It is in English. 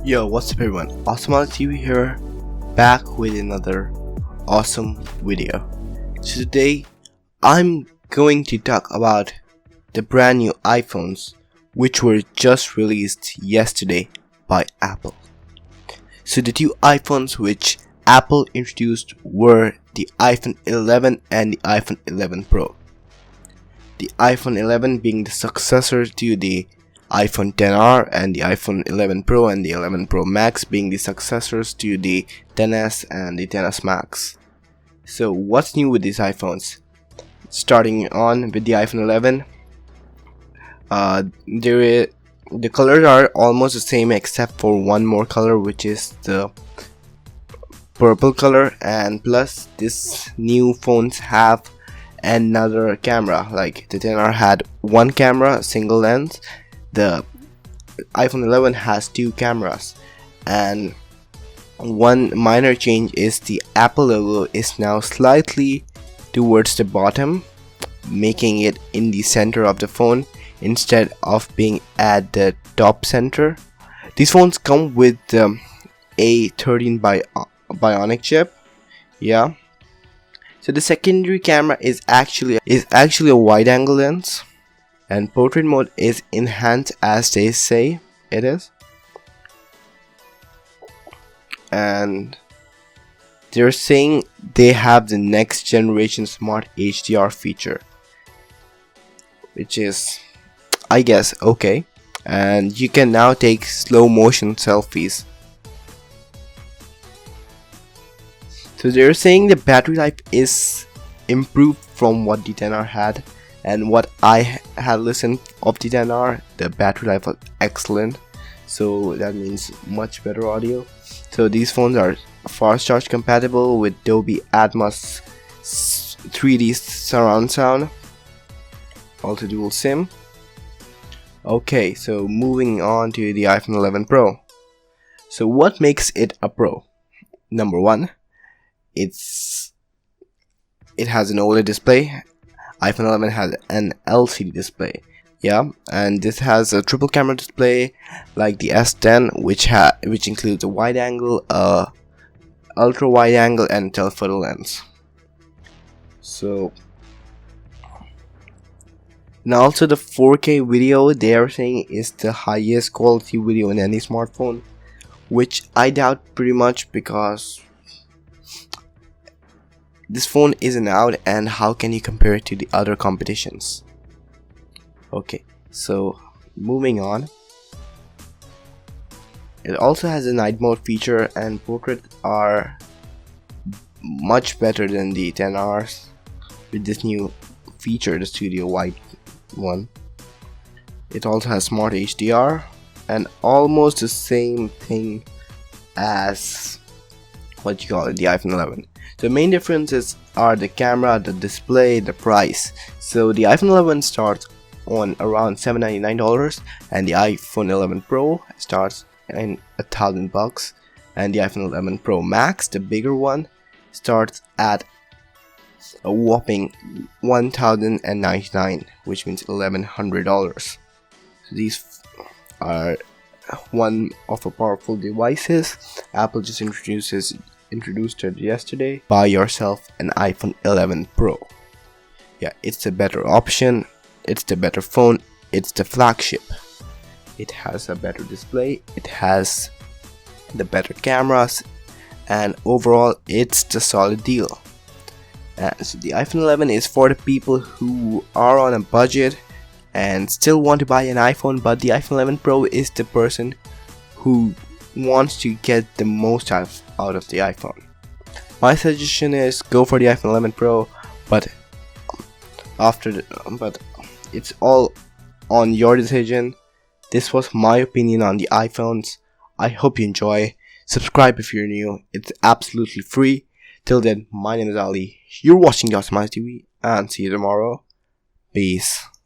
Yo, what's up everyone? Awesomeness TV here, back with another awesome video. So today, I'm going to talk about the brand new iPhones which were just released yesterday by Apple. So the two iPhones which Apple introduced were the iPhone 11 and the iPhone 11 Pro. The iPhone 11 being the successor to the iPhone XR, and the iPhone 11 Pro and the 11 Pro Max being the successors to the XS and the XS Max. So what's new with these iPhones? Starting on with the iPhone 11, the colors are almost the same except for one more color, which is the purple color, and plus these new phones have another camera. Like the XR had one camera, single lens. The iPhone 11 has two cameras, and one minor change is the Apple logo is now slightly towards the bottom, making it in the center of the phone instead of being at the top center. These phones come with the A13 Bionic chip. Yeah. So the secondary camera is actually a wide angle lens, and portrait mode is enhanced as they say it is. And they're saying they have the next generation smart HDR feature, which is, I guess, okay. And you can now take slow motion selfies. So they're saying the battery life is improved from what the XR had, and what I had listened of the XR, the battery life was excellent. So that means much better audio. So these phones are fast charge compatible with Dolby Atmos 3D surround sound, also dual SIM. Okay, so moving on to the iPhone 11 Pro. So what makes it a Pro? Number one, it has an OLED display. iPhone 11 has an LCD display. Yeah, and this has a triple camera display like the S10, which includes a wide angle, ultra wide angle, and telephoto lens. So now also the 4K video they are saying is the highest quality video in any smartphone, which I doubt pretty much, because this phone isn't out, and how can you compare it to the other competitions? Okay, so moving on. It also has a night mode feature, and portraits are much better than the XRs with this new feature, the studio white one. It also has smart HDR and almost the same thing as the iPhone 11. The main differences are the camera, the display, the price. So the iPhone 11 starts on around $799, and the iPhone 11 Pro starts in $1,000, and the iPhone 11 Pro Max, the bigger one, starts at a whopping $1,099, which means $1,100. So these are one of the powerful devices. Apple just introduced it yesterday. Buy yourself an iPhone 11 Pro. Yeah, it's a better option, it's the better phone, it's the flagship. It has a better display, it has the better cameras, and overall it's the solid deal. So the iPhone 11 is for the people who are on a budget and still want to buy an iPhone, but the iPhone 11 Pro is the person who wants to get the most out of the iPhone. My suggestion is go for the iPhone 11 Pro, but it's all on your decision. This was my opinion on the iPhones. I hope you enjoy. Subscribe if you're new. It's absolutely free. Till then, my name is Ali. You're watching the Awesomeness TV, and see you tomorrow. Peace.